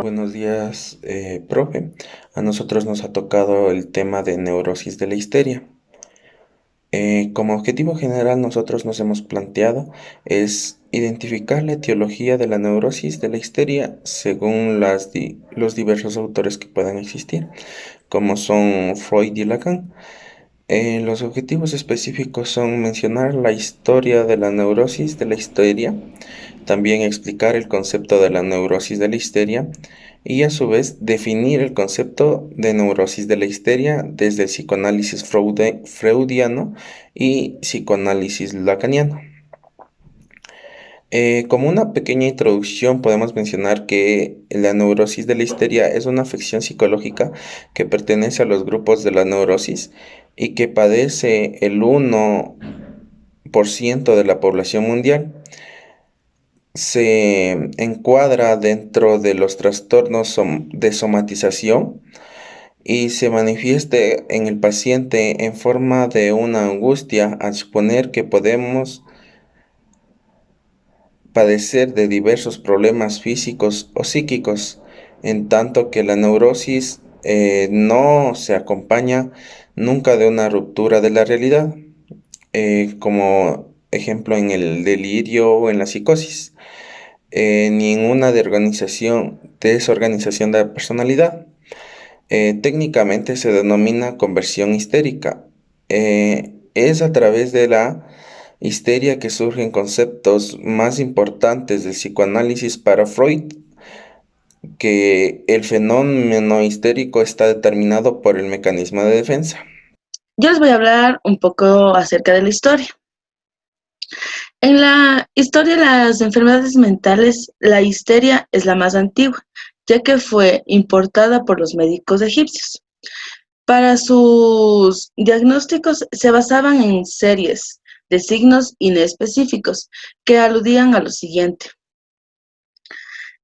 Buenos días, profe. A nosotros nos ha tocado el tema de neurosis de la histeria. Como objetivo general, nosotros nos hemos planteado es identificar la etiología de la neurosis de la histeria según los diversos autores que puedan existir, como son Freud y Lacan. Los objetivos específicos son mencionar la historia de la neurosis de la histeria, también explicar el concepto de la neurosis de la histeria y a su vez definir el concepto de neurosis de la histeria desde el psicoanálisis freudiano y psicoanálisis lacaniano. Como una pequeña introducción, podemos mencionar que la neurosis de la histeria es una afección psicológica que pertenece a los grupos de la neurosis y que padece el 1% de la población mundial. Se encuadra dentro de los trastornos de somatización y se manifieste en el paciente en forma de una angustia al suponer que podemos padecer de diversos problemas físicos o psíquicos, en tanto que la neurosis no se acompaña nunca de una ruptura de la realidad, como ejemplo en el delirio o en la psicosis, ni en una desorganización de la personalidad. Técnicamente se denomina conversión histérica. Es a través de la histeria que surgen conceptos más importantes del psicoanálisis para Freud, que el fenómeno histérico está determinado por el mecanismo de defensa. Yo les voy a hablar un poco acerca de la historia. En la historia de las enfermedades mentales, la histeria es la más antigua, ya que fue importada por los médicos egipcios. Para sus diagnósticos se basaban en series de signos inespecíficos que aludían a lo siguiente: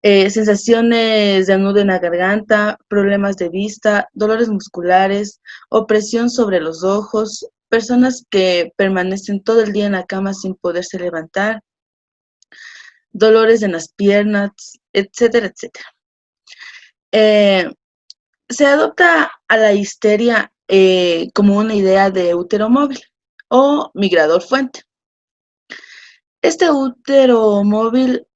sensaciones de nudo en la garganta, problemas de vista, dolores musculares, opresión sobre los ojos, personas que permanecen todo el día en la cama sin poderse levantar, dolores en las piernas, etcétera, etcétera. Eh, Se adopta a la histeria como una idea de útero móvil o migrador fuente. Este útero móvil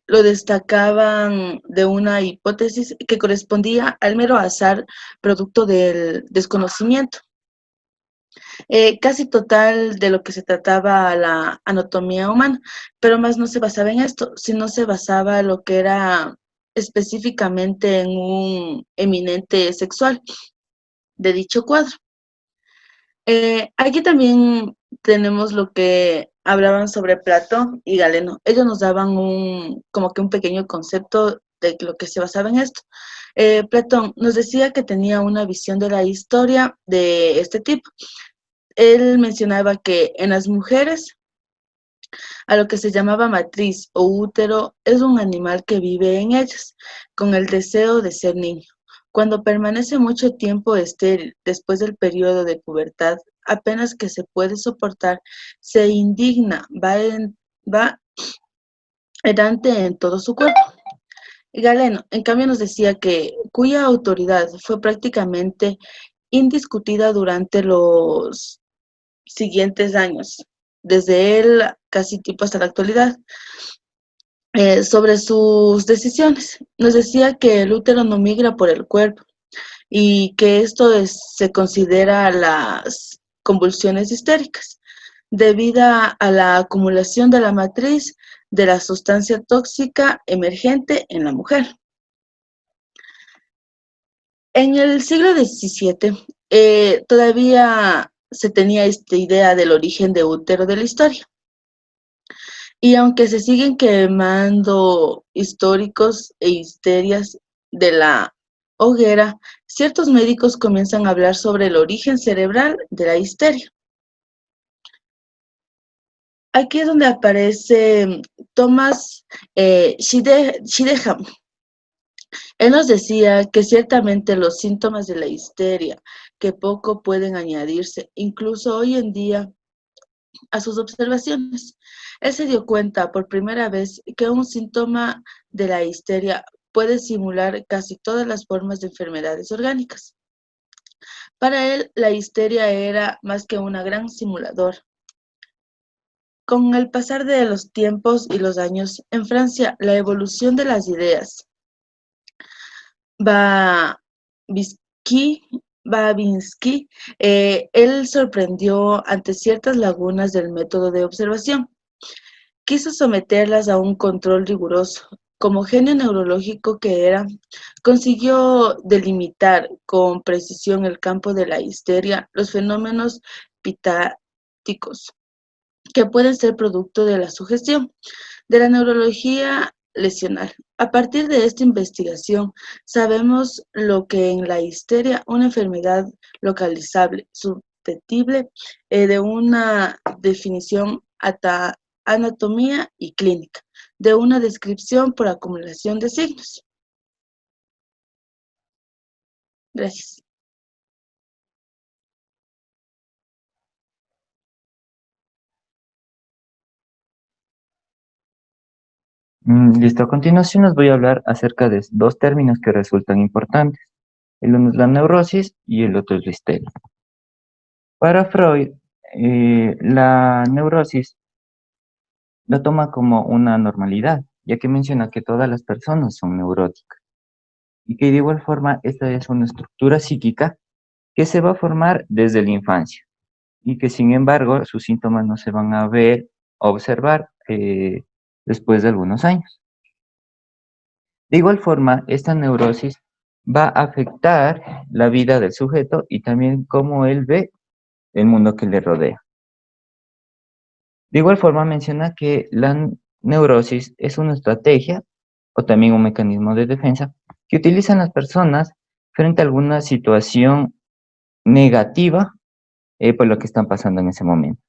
lo destacaban de una hipótesis que correspondía al mero azar producto del desconocimiento casi total de lo que se trataba la anatomía humana, pero más no se basaba en esto, sino se basaba en lo que era específicamente en un eminente sexual de dicho cuadro. Aquí también tenemos lo que hablaban sobre Platón y Galeno. Ellos nos daban como que un pequeño concepto de lo que se basaba en esto. Platón nos decía que tenía una visión de la historia de este tipo. Él mencionaba que en las mujeres, a lo que se llamaba matriz o útero, es un animal que vive en ellas, con el deseo de ser niño. Cuando permanece mucho tiempo estéril después del periodo de pubertad, apenas que se puede soportar, se indigna, va errante en todo su cuerpo. Galeno, en cambio, nos decía que cuya autoridad fue prácticamente indiscutida durante los siguientes años, desde él casi tipo hasta la actualidad, sobre sus decisiones. Nos decía que el útero no migra por el cuerpo y que se considera las convulsiones histéricas, debido a la acumulación de la matriz de la sustancia tóxica emergente en la mujer. En el siglo XVII todavía se tenía esta idea del origen de útero de la historia. Y aunque se siguen quemando históricos e histerias de la hoguera, ciertos médicos comienzan a hablar sobre el origen cerebral de la histeria. Aquí es donde aparece Thomas Sydenham. Él nos decía que ciertamente los síntomas de la histeria, que poco pueden añadirse, incluso hoy en día, a sus observaciones. Él se dio cuenta por primera vez que un síntoma de la histeria puede simular casi todas las formas de enfermedades orgánicas. Para él, la histeria era más que una gran simulador. Con el pasar de los tiempos y los años, en Francia, la evolución de las ideas Babinski, Babinski, él sorprendió ante ciertas lagunas del método de observación. Quiso someterlas a un control riguroso. Como genio neurológico que era, consiguió delimitar con precisión el campo de la histeria, los fenómenos pitáticos, que pueden ser producto de la sugestión, de la neurología lesional. A partir de esta investigación, sabemos lo que en la histeria, una enfermedad localizable, susceptible de una definición anatomía y clínica, de una descripción por acumulación de signos. Gracias. Listo, a continuación les voy a hablar acerca de dos términos que resultan importantes. El uno es la neurosis y el otro es la histeria. Para Freud, la neurosis lo toma como una normalidad, ya que menciona que todas las personas son neuróticas y que de igual forma esta es una estructura psíquica que se va a formar desde la infancia y que sin embargo sus síntomas no se van a ver, observar después de algunos años. De igual forma, esta neurosis va a afectar la vida del sujeto y también cómo él ve el mundo que le rodea. De igual forma, menciona que la neurosis es una estrategia o también un mecanismo de defensa que utilizan las personas frente a alguna situación negativa por lo que están pasando en ese momento.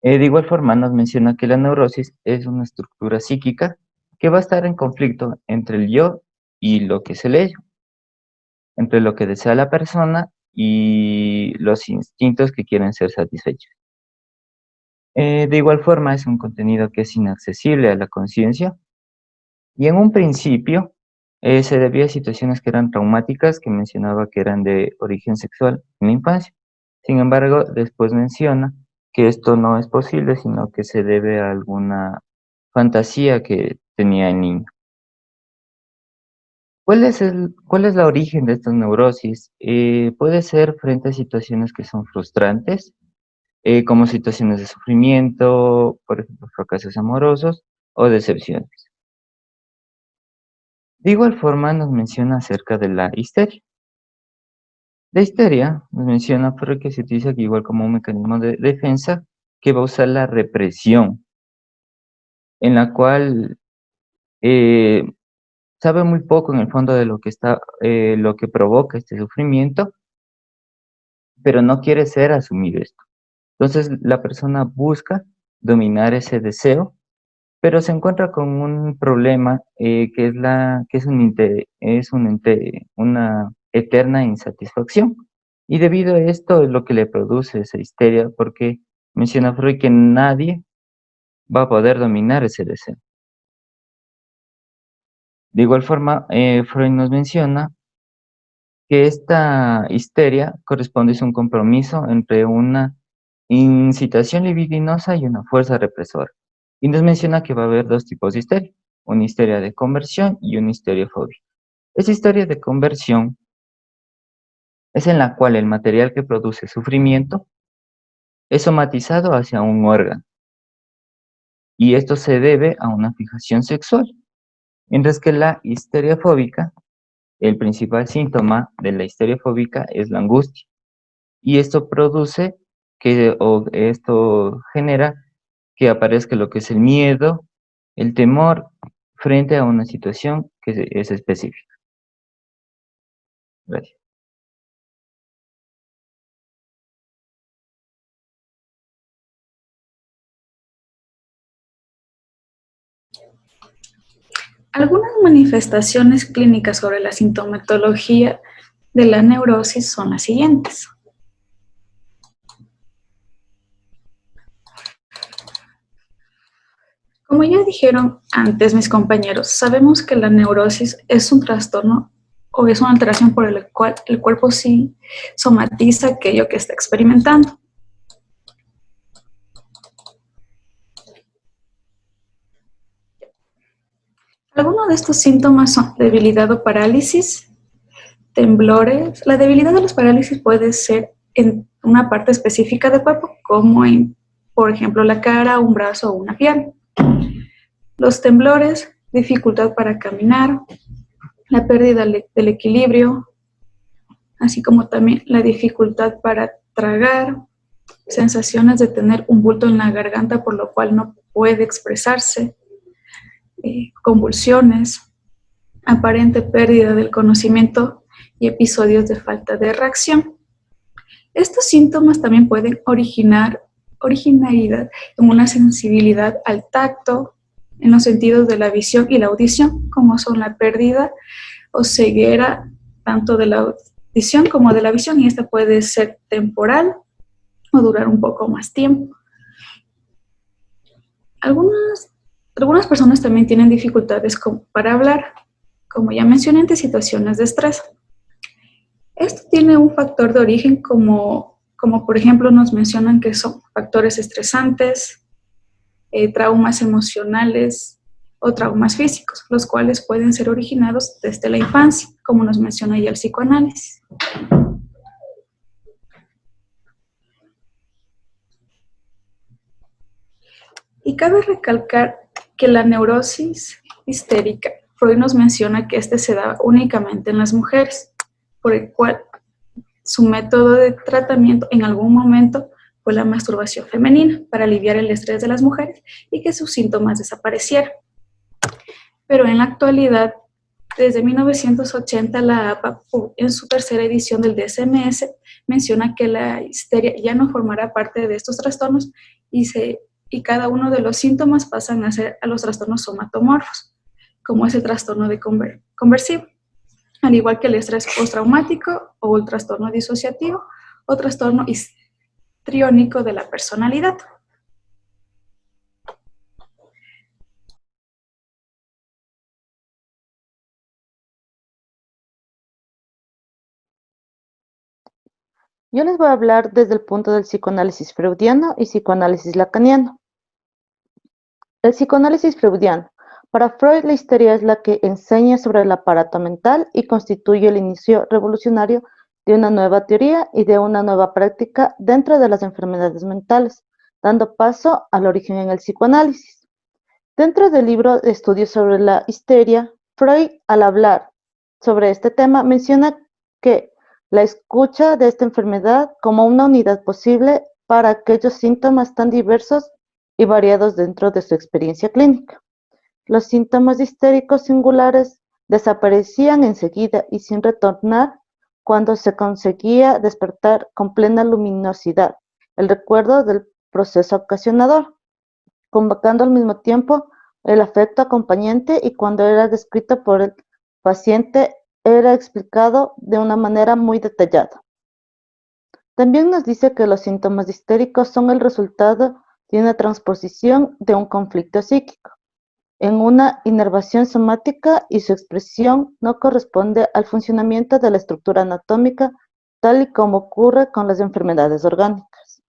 De igual forma, nos menciona que la neurosis es una estructura psíquica que va a estar en conflicto entre el yo y lo que es el ello, entre lo que desea la persona y los instintos que quieren ser satisfechos. De igual forma, es un contenido que es inaccesible a la conciencia y en un principio se debía a situaciones que eran traumáticas, que mencionaba que eran de origen sexual en la infancia. Sin embargo, después menciona que esto no es posible, sino que se debe a alguna fantasía que tenía el niño. ¿Cuál es la origen de estas neurosis? Puede ser frente a situaciones que son frustrantes, como situaciones de sufrimiento, por ejemplo, fracasos amorosos o decepciones. De igual forma nos menciona acerca de la histeria. La histeria nos menciona porque se utiliza aquí igual como un mecanismo de defensa que va a usar la represión, en la cual eh, sabe muy poco en el fondo de lo que está, lo que provoca este sufrimiento, pero no quiere ser asumido esto. Entonces la persona busca dominar ese deseo, pero se encuentra con un problema que es una eterna insatisfacción. Y debido a esto es lo que le produce esa histeria, porque menciona Freud que nadie va a poder dominar ese deseo. De igual forma, Freud nos menciona que esta histeria corresponde a un compromiso entre una incitación libidinosa y una fuerza represora. Y nos menciona que va a haber dos tipos de histeria, una histeria de conversión y una histeriofobia. Esa historia de conversión es en la cual el material que produce sufrimiento es somatizado hacia un órgano, y esto se debe a una fijación sexual, mientras que la histeria fóbica, el principal síntoma de la histeria fóbica es la angustia. Y esto produce o esto genera que aparezca lo que es el miedo, el temor frente a una situación que es específica. Gracias. Algunas manifestaciones clínicas sobre la sintomatología de la neurosis son las siguientes. Como ya dijeron antes mis compañeros, sabemos que la neurosis es un trastorno o es una alteración por el cual el cuerpo sí somatiza aquello que está experimentando. Algunos de estos síntomas son debilidad o parálisis, temblores. La debilidad de los parálisis puede ser en una parte específica del cuerpo, como en, por ejemplo, la cara, un brazo o una pierna. Los temblores, dificultad para caminar, la pérdida del equilibrio, así como también la dificultad para tragar, sensaciones de tener un bulto en la garganta por lo cual no puede expresarse, convulsiones, aparente pérdida del conocimiento y episodios de falta de reacción. Estos síntomas también pueden originalidad en una sensibilidad al tacto, en los sentidos de la visión y la audición, como son la pérdida o ceguera tanto de la audición como de la visión, y esta puede ser temporal o durar un poco más tiempo. Algunas personas también tienen dificultades para hablar, como ya mencioné, ante situaciones de estrés. Esto tiene un factor de origen como por ejemplo nos mencionan que son factores estresantes, traumas emocionales o traumas físicos, los cuales pueden ser originados desde la infancia, como nos menciona ya el psicoanálisis. Y cabe recalcar que la neurosis histérica, Freud nos menciona que este se da únicamente en las mujeres, por el cual su método de tratamiento en algún momento fue la masturbación femenina para aliviar el estrés de las mujeres y que sus síntomas desaparecieran. Pero en la actualidad, desde 1980, la APA, en su tercera edición del DSM-S, menciona que la histeria ya no formará parte de estos trastornos y cada uno de los síntomas pasan a ser a los trastornos somatomorfos, como es el trastorno de conversivo, al igual que el estrés postraumático o el trastorno disociativo o trastorno histriónico de la personalidad. Yo les voy a hablar desde el punto del psicoanálisis freudiano y psicoanálisis lacaniano. El psicoanálisis freudiano. Para Freud, la histeria es la que enseña sobre el aparato mental y constituye el inicio revolucionario de una nueva teoría y de una nueva práctica dentro de las enfermedades mentales, dando paso al origen en el psicoanálisis. Dentro del libro de estudios sobre la histeria, Freud, al hablar sobre este tema, menciona que la escucha de esta enfermedad como una unidad posible para aquellos síntomas tan diversos y variados dentro de su experiencia clínica. Los síntomas histéricos singulares desaparecían enseguida y sin retornar cuando se conseguía despertar con plena luminosidad el recuerdo del proceso ocasionador, convocando al mismo tiempo el afecto acompañante, y cuando era descrito por el paciente era explicado de una manera muy detallada. También nos dice que los síntomas histéricos son el resultado de una transposición de un conflicto psíquico en una inervación somática, y su expresión no corresponde al funcionamiento de la estructura anatómica tal y como ocurre con las enfermedades orgánicas.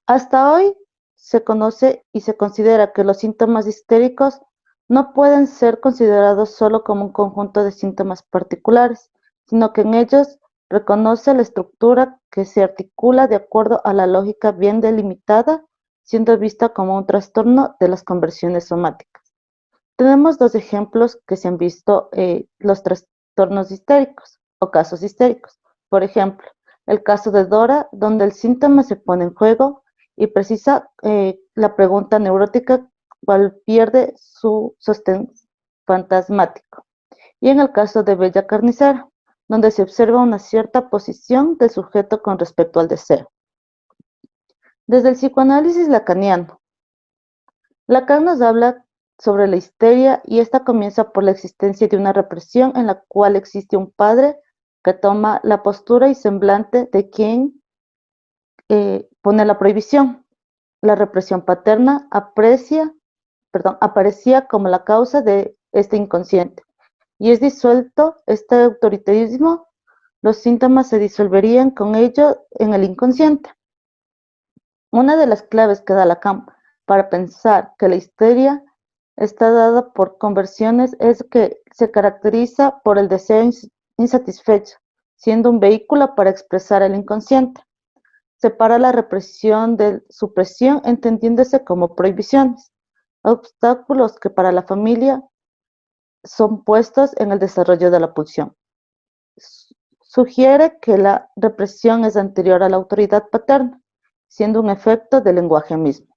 Hasta hoy se conoce y se considera que los síntomas histéricos no pueden ser considerados solo como un conjunto de síntomas particulares, sino que en ellos reconoce la estructura que se articula de acuerdo a la lógica bien delimitada, siendo vista como un trastorno de las conversiones somáticas. Tenemos dos ejemplos que se han visto, los trastornos histéricos o casos histéricos. Por ejemplo, el caso de Dora, donde el síntoma se pone en juego y precisa la pregunta neurótica cual pierde su sostén fantasmático. Y en el caso de Bella Carnicera, donde se observa una cierta posición del sujeto con respecto al deseo. Desde el psicoanálisis lacaniano, Lacan nos habla sobre la histeria, y esta comienza por la existencia de una represión en la cual existe un padre que toma la postura y semblante de quien pone la prohibición. La represión paterna aprecia aparecía como la causa de este inconsciente. Y es disuelto este autoritarismo, los síntomas se disolverían con ello en el inconsciente. Una de las claves que da Lacan para pensar que la histeria está dada por conversiones es que se caracteriza por el deseo insatisfecho, siendo un vehículo para expresar el inconsciente. Separa la represión de supresión, entendiéndose como prohibiciones, obstáculos que para la familia son puestos en el desarrollo de la pulsión. Sugiere que la represión es anterior a la autoridad paterna, siendo un efecto del lenguaje mismo.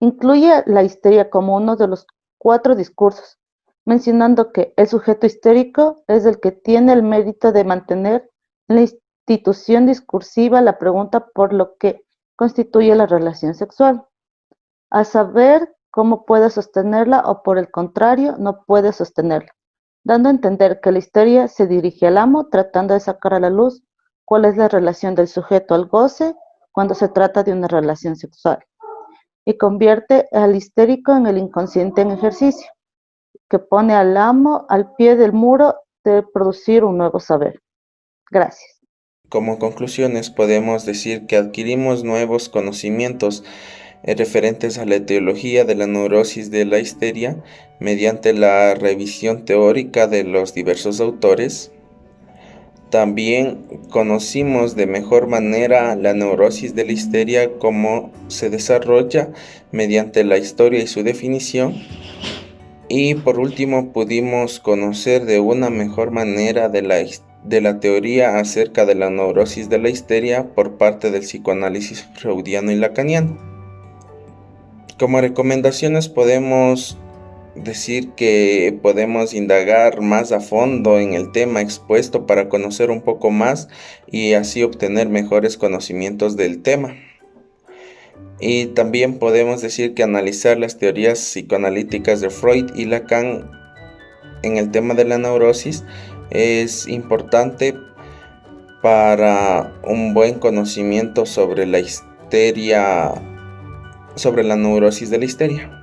Incluye la histeria como uno de los 4 discursos, mencionando que el sujeto histérico es el que tiene el mérito de mantener en la institución discursiva la pregunta por lo que constituye la relación sexual, a saber cómo puede sostenerla o por el contrario no puede sostenerla, dando a entender que la histeria se dirige al amo tratando de sacar a la luz cuál es la relación del sujeto al goce cuando se trata de una relación sexual, y convierte al histérico en el inconsciente en ejercicio, que pone al amo al pie del muro de producir un nuevo saber. Gracias. Como conclusiones, podemos decir que adquirimos nuevos conocimientos referentes a la etiología de la neurosis de la histeria mediante la revisión teórica de los diversos autores. También conocimos de mejor manera la neurosis de la histeria, cómo se desarrolla mediante la historia y su definición. Y por último, pudimos conocer de una mejor manera de la teoría acerca de la neurosis de la histeria por parte del psicoanálisis freudiano y lacaniano. Como recomendaciones podemos decir que podemos indagar más a fondo en el tema expuesto para conocer un poco más y así obtener mejores conocimientos del tema. Y también podemos decir que analizar las teorías psicoanalíticas de Freud y Lacan en el tema de la neurosis es importante para un buen conocimiento sobre la histeria, sobre la neurosis de la histeria.